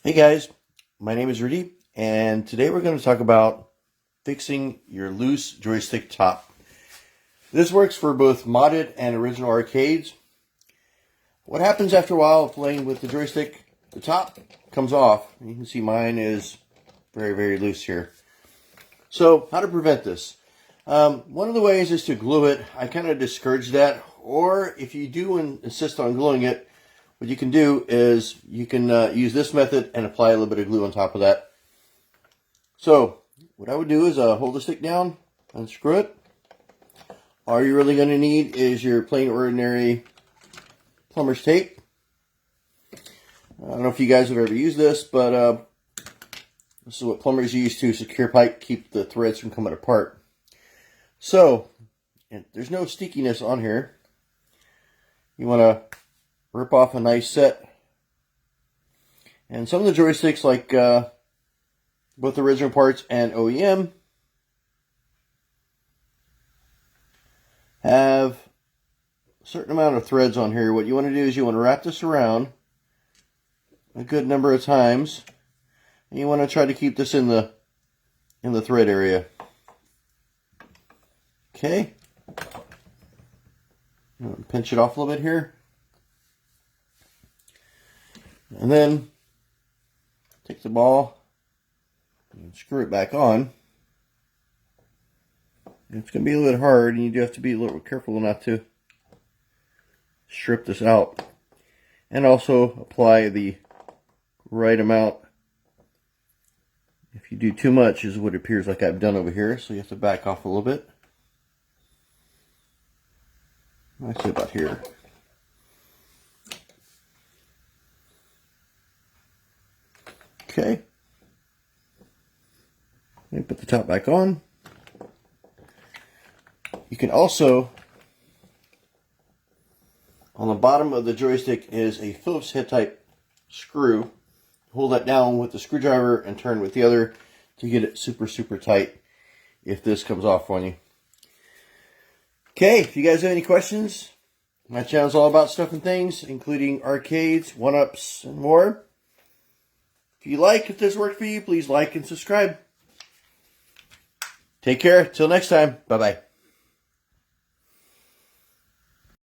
Hey guys, my name is Rudy, and today we're going to talk about fixing your loose joystick top. This works for both modded and original arcades. What happens after a while of playing with the joystick, the top comes off. You can see mine is very loose here. So how to prevent this? One of the ways is to glue it. I kind of discourage that, or if you do insist on gluing it, what you can do is you can use this method and apply a little bit of glue on top of that. So what I would do is hold the stick down, unscrew it. All you're really going to need is your plain ordinary plumber's tape. I don't know if you guys have ever used this, but this is what plumbers use to secure pipe, keep the threads from coming apart. So, and there's no stickiness on here. You want to rip off a nice set. And some of the joysticks, like both original parts and OEM, have a certain amount of threads on here. What you want to do is you want to wrap this around a good number of times, and you want to try to keep this in the thread area. Okay, pinch it off a little bit here. And then take the ball and screw it back on. It's going to be a little bit hard, and you do have to be a little careful not to strip this out. And also apply the right amount. If you do too much, is what it appears like I've done over here, so you have to back off a little bit. Actually about here. Okay, let me put the top back on. You can also, on the bottom of the joystick is a Phillips head type screw. Hold that down with the screwdriver and turn with the other to get it super tight if this comes off on you. Okay, if you guys have any questions, my channel is all about stuff and things, including arcades, one-ups, and more. If this worked for you, please like and subscribe. Take care. Till next time. Bye-bye.